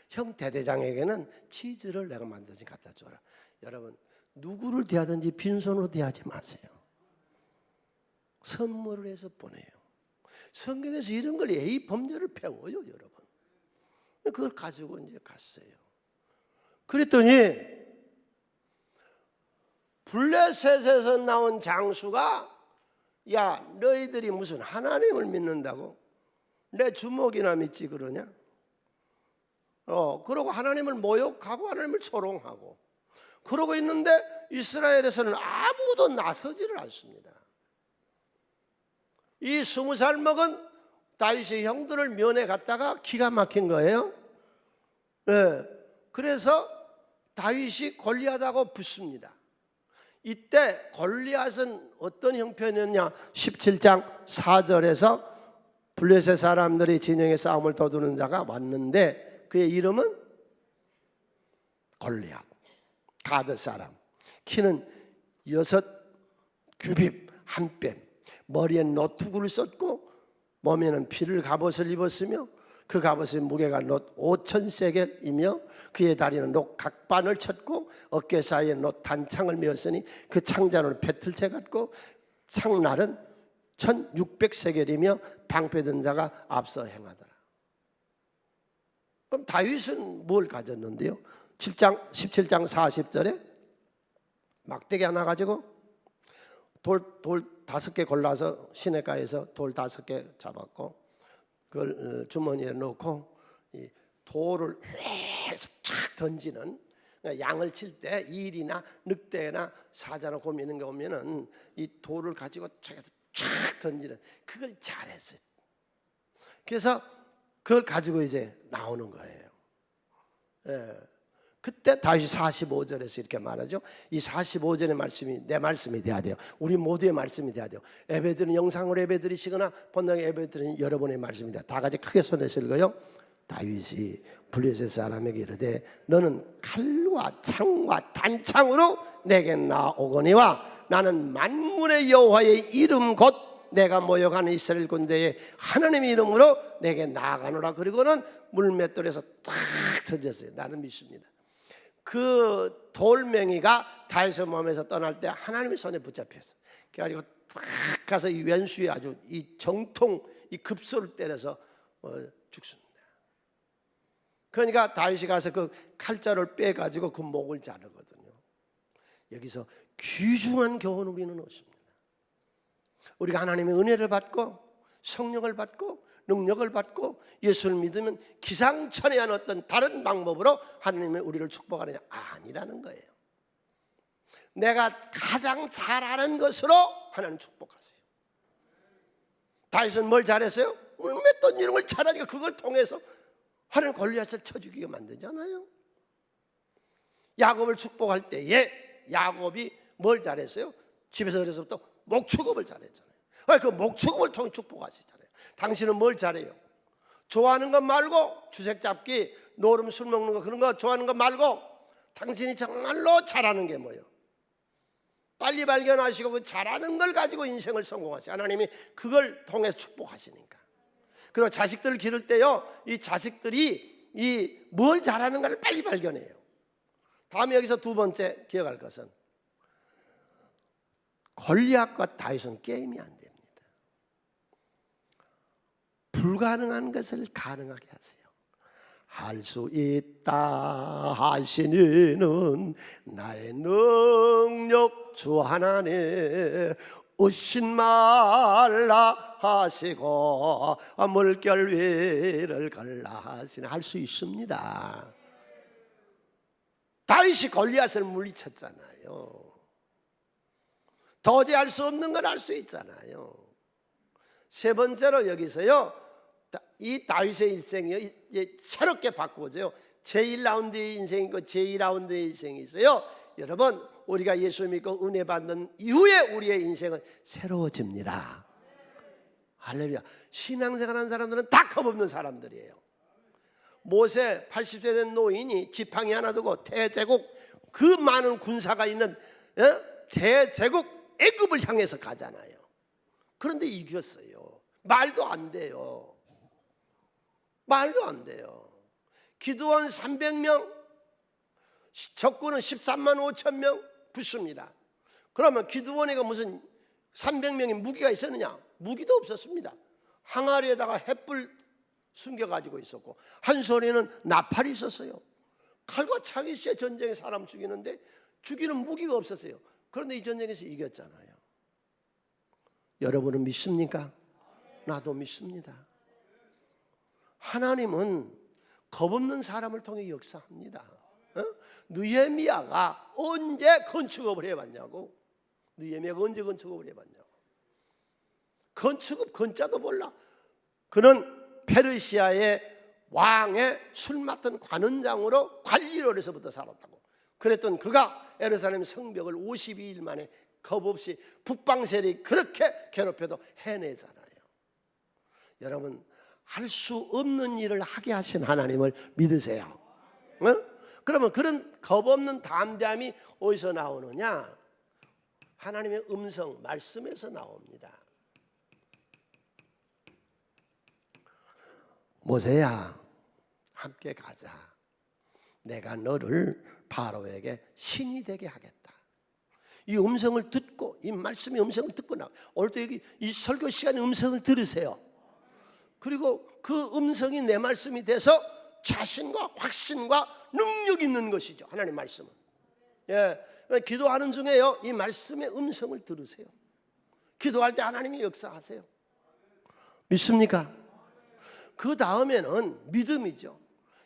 형 대대장에게는 치즈를 내가 만들어서 갖다 줘라. 여러분, 누구를 대하든지 빈손으로 대하지 마세요. 선물을 해서 보내요. 성경에서 이런 걸 예의 범죄를 배워요, 여러분. 그걸 가지고 이제 갔어요. 그랬더니 블레셋에서 나온 장수가, 야, 너희들이 무슨 하나님을 믿는다고 내 주먹이나 믿지 그러냐? 그러고 하나님을 모욕하고 하나님을 조롱하고 그러고 있는데 이스라엘에서는 아무도 나서지를 않습니다. 이 20살 먹은 다윗의 형들을 면회 갔다가 기가 막힌 거예요. 네. 그래서 다윗이 골리앗하고 붙습니다. 이때 골리앗은 어떤 형편이었냐? 17장 4절에서 블레셋 사람들이 진영의 싸움을 도두는 자가 왔는데 그의 이름은 골리앗, 가드 사람. 키는 6규빗 한 뺨, 머리엔 노투구를 썼고 몸에는 피를 갑옷을 입었으며 그 갑옷의 무게가 놋 5,000세겔이며 그의 다리는 놋 각반을 쳤고 어깨 사이에 놋 단창을 메었으니 그 창자는 배틀채 같고 창날은 1,600세겔이며 방패든 자가 앞서 행하더라. 그럼 다윗은 뭘 가졌는데요? 17장 40절에 막대기 하나 가지고 돌 5개 골라서 시냇가에서 돌 5개 잡았고 그걸 주머니에 넣고 이 돌을 쫙 던지는, 양을 칠 때 일이나 늑대나 사자나 곰 이런 게 오면은 이 돌을 가지고 쫙 던지는, 그걸 잘했어요. 그래서 그걸 가지고 이제 나오는 거예요. 예. 그때 다윗이 45절에서 이렇게 말하죠. 이 45절의 말씀이 내 말씀이 돼야 돼요. 우리 모두의 말씀이 돼야 돼요. 예배드리는 영상으로 예배드리시거나 본당에 예배드리는 여러분의 말씀이 돼요. 다 같이 크게 손에서 읽어요. 다윗이 블레셋 사람에게 이르되 너는 칼과 창과 단창으로 내게 나오거니와 나는 만군의 여호와의 이름 곧 내가 모여가는 이스라엘 군대에 하나님의 이름으로 내게 나아가노라. 그리고는 물맷돌에서 탁 던졌어요. 나는 믿습니다. 그 돌멩이가 다윗의 몸에서 떠날 때 하나님의 손에 붙잡혔어. 그래가지고 탁 가서 이 왼수에 아주 이 정통 이 급소를 때려서 죽습니다. 그러니까 다윗이 가서 그 칼자를 빼가지고 그 목을 자르거든요. 여기서 귀중한 교훈을 우리는 얻습니다. 우리가 하나님의 은혜를 받고 성령을 받고 능력을 받고 예수를 믿으면 기상천외한 어떤 다른 방법으로 하나님이 우리를 축복하느냐? 아니라는 거예요. 내가 가장 잘하는 것으로 하나님 축복하세요. 다윗은 뭘 잘했어요? 맷돈 이런 걸 잘하니까 그걸 통해서 하나님 골리앗을 쳐 죽이게 만들잖아요. 야곱을 축복할 때에 야곱이 뭘 잘했어요? 집에서 어려서부터 목축업을 잘했잖아요. 그 목축업을 통해 축복하시잖아요. 당신은 뭘 잘해요? 좋아하는 것 말고 주색 잡기, 노름 술 먹는 거 그런 거 좋아하는 것 말고 당신이 정말로 잘하는 게 뭐예요? 빨리 발견하시고 그 잘하는 걸 가지고 인생을 성공하세요. 하나님이 그걸 통해서 축복하시니까. 그리고 자식들을 기를 때요, 이 자식들이 이 뭘 잘하는 걸 빨리 발견해요. 다음에 여기서 두 번째 기억할 것은 골리앗과 다윗은 게임이 안 됩니다. 불가능한 것을 가능하게 하세요. 할 수 있다 하시니는 나의 능력 주 하나님 의심 말라 하시고 물결 위를 갈라 하시니 할 수 있습니다. 다윗이 골리앗을 물리쳤잖아요. 도저히 할 수 없는 걸 할 수 있잖아요. 세 번째로 여기서요, 이 다윗의 일생이요, 새롭게 바꾸어져요. 제1라운드의 인생이고 제2라운드의 인생이 있어요. 여러분, 우리가 예수 믿고 은혜 받는 이후에 우리의 인생은 새로워집니다. 할렐루야. 신앙생활하는 사람들은 다 겁없는 사람들이에요. 모세 80세 된 노인이 지팡이 하나 두고 대제국, 그 많은 군사가 있는 대제국 애굽을 향해서 가잖아요. 그런데 이겼어요. 말도 안 돼요. 말도 안 돼요. 기드온 300명, 적군은 13만 5천 명 붙습니다. 그러면 기드온이가 무슨 300명의 무기가 있었느냐? 무기도 없었습니다. 항아리에다가 횃불 숨겨가지고 있었고 한 손에는 나팔이 있었어요. 칼과 창이 쇠 전쟁에 사람 죽이는데 죽이는 무기가 없었어요. 그런데 이 전쟁에서 이겼잖아요. 여러분은 믿습니까? 나도 믿습니다. 하나님은 겁없는 사람을 통해 역사합니다. 느헤미야가 언제 건축업을 해봤냐고. 느헤미야가 언제 건축업을 해봤냐고. 건축업 건자도 몰라. 그는 페르시아의 왕의 술 맡은 관원장으로 관리로 해서부터 살았다고. 그랬던 그가 예루살렘 성벽을 52일 만에 겁없이 북방 세력이 그렇게 괴롭혀도 해내잖아요. 여러분, 할 수 없는 일을 하게 하신 하나님을 믿으세요. 그러면 그런 겁없는 담대함이 어디서 나오느냐? 하나님의 음성, 말씀에서 나옵니다. 모세야, 함께 가자. 내가 너를 바로에게 신이 되게 하겠다. 이 음성을 듣고, 이 말씀의 음성을 듣고 나. 오늘 또 여기 이 설교 시간에 음성을 들으세요. 그리고 그 음성이 내 말씀이 돼서 자신과 확신과 능력 있는 것이죠. 하나님 말씀은. 예, 기도하는 중에요, 이 말씀의 음성을 들으세요. 기도할 때 하나님이 역사하세요. 믿습니까? 그 다음에는 믿음이죠.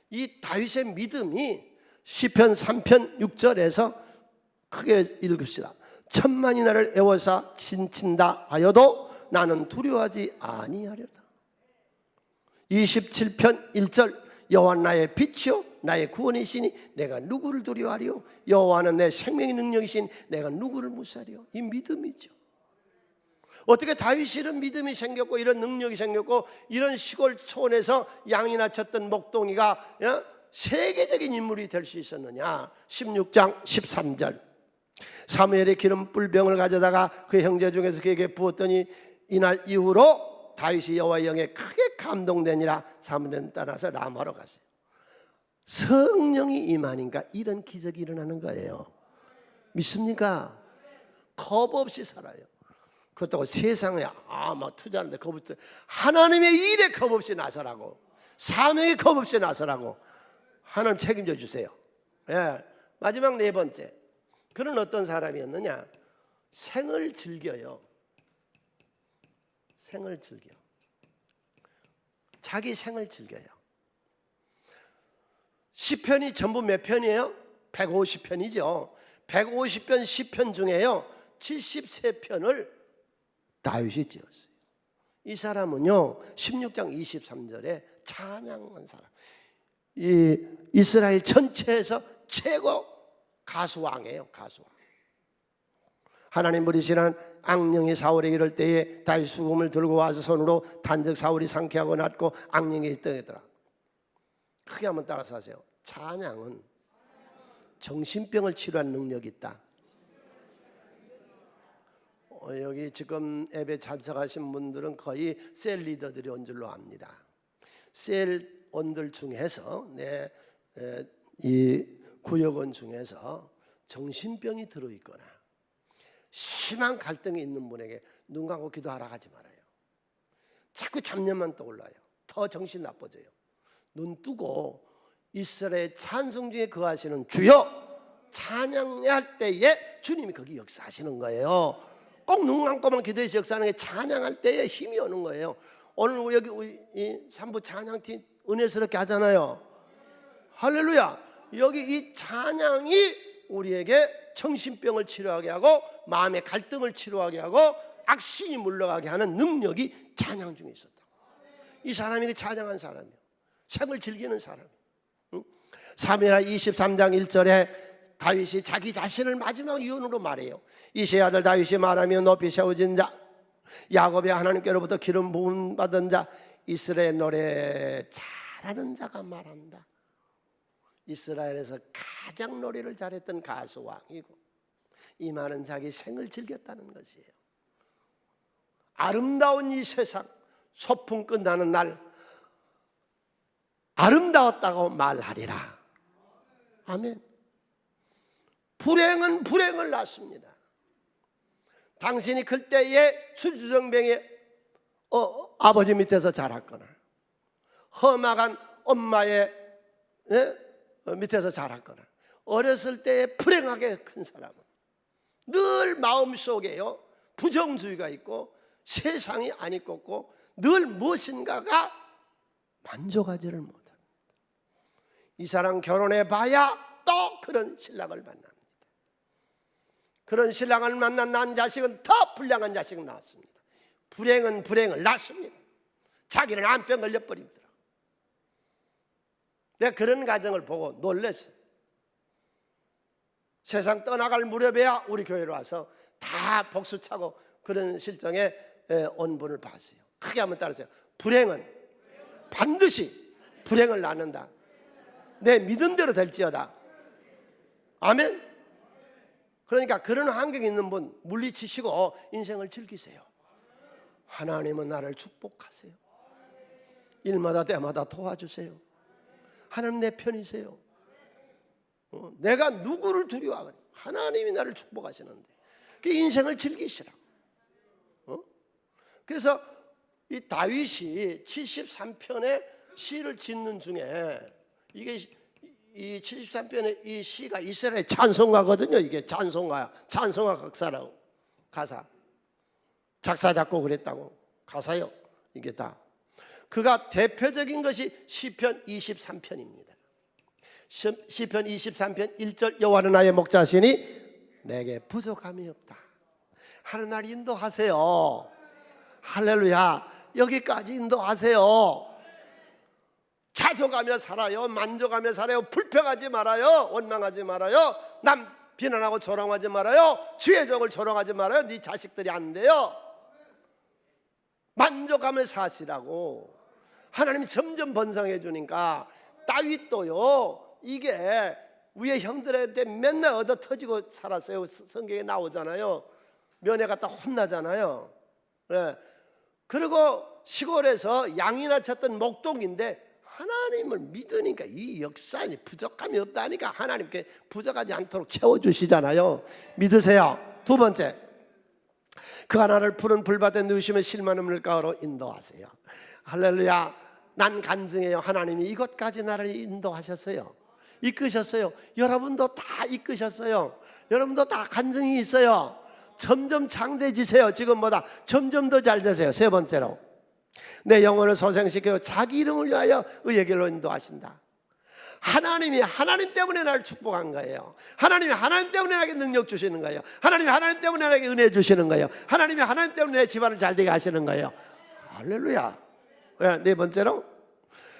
이 다윗의 믿음이 시편 3편 6절에서 크게 읽읍시다. 천만이 나를 애워사 진친다 하여도 나는 두려워하지 아니하려다. 27편 1절 여호와는 나의 빛이요 나의 구원이시니 내가 누구를 두려워하리요. 여호와는 내 생명의 능력이신 내가 누구를 무시하리요. 이 믿음이죠. 어떻게 다윗이 이런 믿음이 생겼고 이런 능력이 생겼고 이런 시골 촌에서 양이나 쳤던 목동이가 세계적인 인물이 될 수 있었느냐. 16장 13절 사무엘이 기름 뿔병을 가져다가 그 형제 중에서 그에게 부었더니 이날 이후로 다윗이 여호와의 영에 크게 감동되니라. 사무엘은 떠나서 라마로 갔어요. 성령이 임하니까 이런 기적이 일어나는 거예요. 믿습니까? 겁 없이 살아요. 그렇다고 세상에 막 투자하는데 겁 없이, 하나님의 일에 겁 없이 나서라고, 사명에 겁 없이 나서라고. 하나님 책임져 주세요. 예. 마지막 네 번째, 그는 어떤 사람이었느냐? 생을 즐겨요. 생을 즐겨. 자기 생을 즐겨요. 시편이 전부 몇 편이에요? 150편이죠. 150편 시편 중에요 73편을 다윗이 지었어요. 이 사람은요 16장 23절에 찬양한 사람, 이 이스라엘 전체에서 최고 가수왕이에요. 가수왕. 하나님 부리시는 악령이 사울에 이를 때에 다윗 수금을 들고 와서 손으로 단적 사울이 상쾌하고 낫고 악령이 떠더라. 크게 한번 따라서 하세요. 찬양은 정신병을 치료하는 능력이 있다. 여기 지금 예배 참석하신 분들은 거의 셀 리더들이 온 줄로 압니다. 셀원들 중에서 이 구역원 중에서 정신병이 들어있거나 심한 갈등이 있는 분에게 눈 감고 기도하라 하지 말아요. 자꾸 잡념만 떠올라요. 더 정신 나빠져요. 눈 뜨고 이스라엘 찬송 중에 거하시는 주여 찬양할 때에 주님이 거기 역사하시는 거예요. 꼭 눈 감고만 기도해서 역사하는 게 찬양할 때에 힘이 오는 거예요. 오늘 여기 이 3부 찬양팀 은혜스럽게 하잖아요. 할렐루야. 여기 이 찬양이 우리에게 정신병을 치료하게 하고 마음의 갈등을 치료하게 하고 악신이 물러가게 하는 능력이 찬양 중에 있었다. 이 사람이 찬양한 사람이에요. 생을 즐기는 사람이에요. 사무엘하 23장 1절에 다윗이 자기 자신을 마지막 유언으로 말해요. 이새의 아들 다윗이 말하며 높이 세워진 자, 야곱의 하나님께로부터 기름 부음 받은 자, 이스라엘 노래 잘하는 자가 말한다. 이스라엘에서 가장 노래를 잘했던 가수 왕이고 이 말은 자기 생을 즐겼다는 것이에요. 아름다운 이 세상 소풍 끝나는 날 아름다웠다고 말하리라. 아멘. 불행은 불행을 낳습니다. 당신이 클 때에 수주정뱅의 아버지 밑에서 자랐거나 험악한 엄마의 밑에서 자랐거나 어렸을 때에 불행하게 큰 사람은 늘 마음속에요 부정주의가 있고 세상이 안 이뻤고 늘 무엇인가가 만족하지를 못합니다. 이 사람 결혼해 봐야 또 그런 신랑을 만납니다. 그런 신랑을 만난 난 자식은 더 불량한 자식을 낳았습니다. 불행은 불행을 낳습니다. 자기는 암병 걸려버립니다. 내가 그런 가정을 보고 놀랐어요. 세상 떠나갈 무렵에야 우리 교회로 와서 다 복수차고 그런 실정에 온 분을 봤어요. 크게 한번 따라하세요. 불행은 반드시 불행을 낳는다. 내 믿음대로 될지어다. 아멘. 그러니까 그런 환경에 있는 분 물리치시고 인생을 즐기세요. 하나님은 나를 축복하세요. 일마다 때마다 도와주세요. 하나님 내 편이세요. 내가 누구를 두려워하거나 하나님이 나를 축복하시는데 그 인생을 즐기시라. 그래서 이 다윗이 73편의 시를 짓는 중에 이게 이 73편의 이 시가 이스라엘 찬송가거든요. 이게 찬송가야. 찬송가 각사라고. 가사. 작사 작곡 그랬다고. 가사요. 이게 다. 그가 대표적인 것이 시편 23편입니다. 시편 23편 1절 여호와는 나의 목자시니 내게 부족함이 없다. 하늘날 인도하세요. 할렐루야. 여기까지 인도하세요. 자족하며 살아요. 만족하며 살아요. 불평하지 말아요. 원망하지 말아요. 남 비난하고 조롱하지 말아요. 주의 종을 조롱하지 말아요. 네 자식들이 안 돼요. 만족하며 사시라고. 하나님이 점점 번성해 주니까 다윗도요 이게 위에 형들한테 맨날 얻어 터지고 살았어요. 성경에 나오잖아요. 면회 갔다 혼나잖아요. 네. 그리고 시골에서 양이나 쳤던 목동인데 하나님을 믿으니까 이 역사에 부족함이 없다니까 하나님께 부족하지 않도록 채워주시잖아요. 믿으세요. 두 번째, 그가 나를 푸른 불밭에 누우시며 실만 없는 가로 인도하세요. 할렐루야. 난 간증해요. 하나님이 이것까지 나를 인도하셨어요. 이끄셨어요. 여러분도 다 이끄셨어요. 여러분도 다 간증이 있어요. 점점 장대지세요. 지금보다 점점 더 잘 되세요. 세 번째로 내 영혼을 소생시켜 자기 이름을 위하여 의의 길로 인도하신다. 하나님이 하나님 때문에 나를 축복한 거예요. 하나님이 하나님 때문에 나에게 능력 주시는 거예요. 하나님이 하나님 때문에 나에게 은혜 주시는 거예요. 하나님이 하나님 때문에 내 집안을 잘되게 하시는 거예요. 할렐루야. 네 번째로,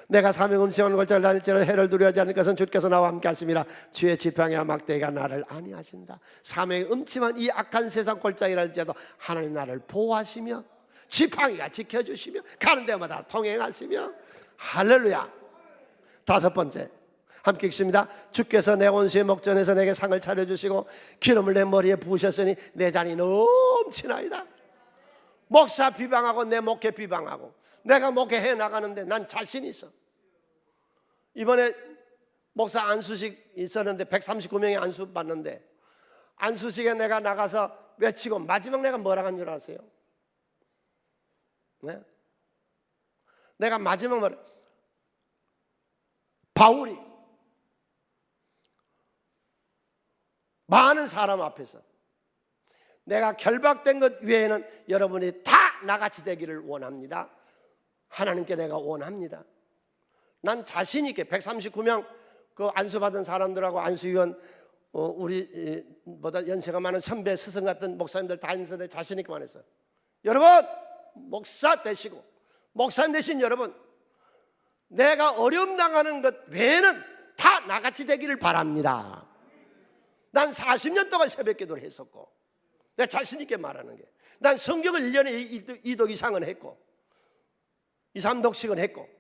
내가 사명 음식하는 걸잘 다닐지라도 해를 두려워하지 않을 것은 주께서 나와 함께 하심이라. 주의 지팡이와 막대기가 나를 안위하신다. 사명이 음침한 이 악한 세상 골짜기랄지라도 하나님 나를 보호하시며 지팡이가 지켜주시며 가는 데마다 통행하시며. 할렐루야. 다섯 번째, 함께 읽습니다. 주께서 내 원수의 목전에서 내게 상을 차려주시고 기름을 내 머리에 부으셨으니 내 잔이 넘치나이다. 목사 비방하고 내 목회 비방하고 내가 목회해 나가는데 난 자신 있어. 이번에 목사 안수식 있었는데 139명이 안수 받는데, 안수식에 내가 나가서 외치고 마지막 내가 뭐라 한 줄 아세요? 네? 내가 마지막 말, 바울이 많은 사람 앞에서 내가 결박된 것 외에는 여러분이 다 나같이 되기를 원합니다. 하나님께 내가 원합니다. 난 자신 있게 139명 그 안수받은 사람들하고 안수위원, 우리 보다 연세가 많은 선배 스승 같은 목사님들 다 있는데 자신 있게 말했어요. 여러분, 목사 되시고 목사님 되신 여러분, 내가 어려움 당하는 것 외에는 다 나같이 되기를 바랍니다. 난 40년 동안 새벽 기도를 했었고, 내가 자신 있게 말하는 게, 난 성경을 1년에 2독 이상은 했고 2, 3독씩은 했고,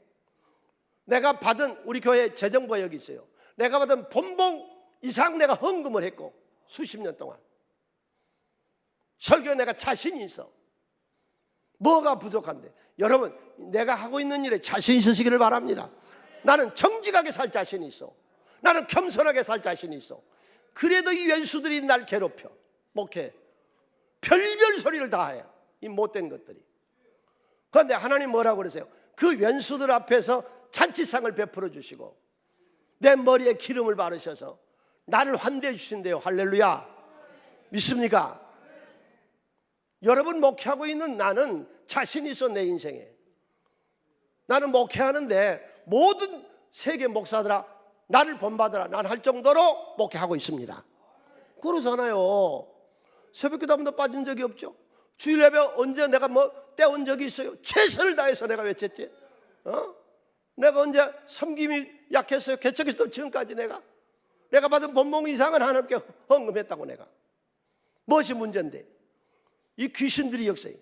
내가 받은 우리 교회 재정보역이 있어요. 내가 받은 본봉 이상 내가 헌금을 했고 수십 년 동안 설교에 내가 자신이 있어. 뭐가 부족한데? 여러분, 내가 하고 있는 일에 자신 있으시기를 바랍니다. 나는 정직하게 살 자신이 있어. 나는 겸손하게 살 자신이 있어. 그래도 이 왼수들이 날 괴롭혀. 목회 별별 소리를 다 해, 이 못된 것들이. 그런데 하나님 뭐라고 그러세요? 그 왼수들 앞에서 잔치상을 베풀어 주시고 내 머리에 기름을 바르셔서 나를 환대해 주신대요. 할렐루야. 믿습니까? 여러분, 목회하고 있는 나는 자신 있어. 내 인생에 나는 목회하는데 모든 세계 목사들아 나를 본받으라 난 할 정도로 목회하고 있습니다. 그러잖아요. 새벽기도 한 번도 빠진 적이 없죠. 주일 예배 언제 내가 뭐 떼온 적이 있어요? 최선을 다해서 내가 외쳤지. 내가 언제 섬김이 약했어요? 개척에서도 지금까지 내가 받은 본봉 이상은 하나님께 헌금했다고. 내가 무엇이 문제인데? 이 귀신들이 역사에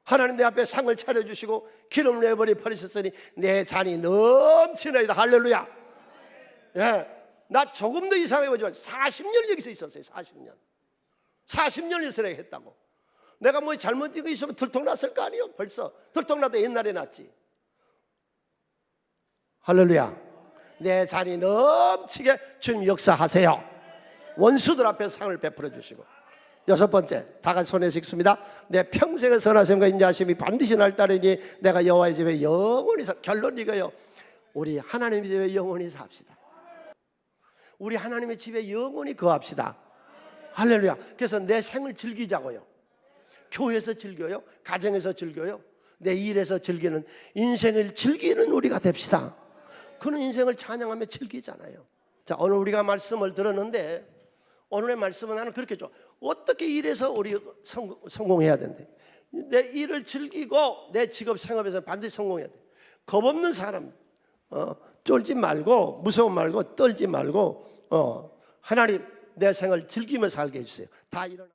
하나님 내 앞에 상을 차려주시고 기름을 내 머리에 버리셨으니 내 잔이 넘치나이다. 할렐루야. 예, 나 조금 더 이상해 보지만 40년 여기서 있었어요. 40년 여기서 내가 했다고. 내가 뭐 잘못된 거 있으면 들통났을 거 아니에요. 벌써 들통나도 옛날에 났지. 할렐루야. 내 잔이 넘치게 주님 역사하세요. 원수들 앞에 상을 베풀어 주시고. 여섯 번째, 다 같이 손에 읽습니다. 내 평생의 선하심과 인자하심이 반드시 날 따르니 내가 여호와의 집에 영원히 결론 이거요. 우리 하나님의 집에 영원히 삽시다. 우리 하나님의 집에 영원히 거합시다. 할렐루야. 그래서 내 생을 즐기자고요. 교회에서 즐겨요. 가정에서 즐겨요. 내 일에서 즐기는, 인생을 즐기는 우리가 됩시다. 그런 인생을 찬양하며 즐기잖아요. 자, 오늘 우리가 말씀을 들었는데 오늘의 말씀은 나는 그렇게 줘. 어떻게 일해서 우리 성공해야 된대. 내 일을 즐기고 내 직업 생업에서 반드시 성공해야 돼. 겁없는 사람, 쫄지 말고 무서움 말고 떨지 말고 하나님 내 생을 즐기며 살게 해주세요. 다 일어나.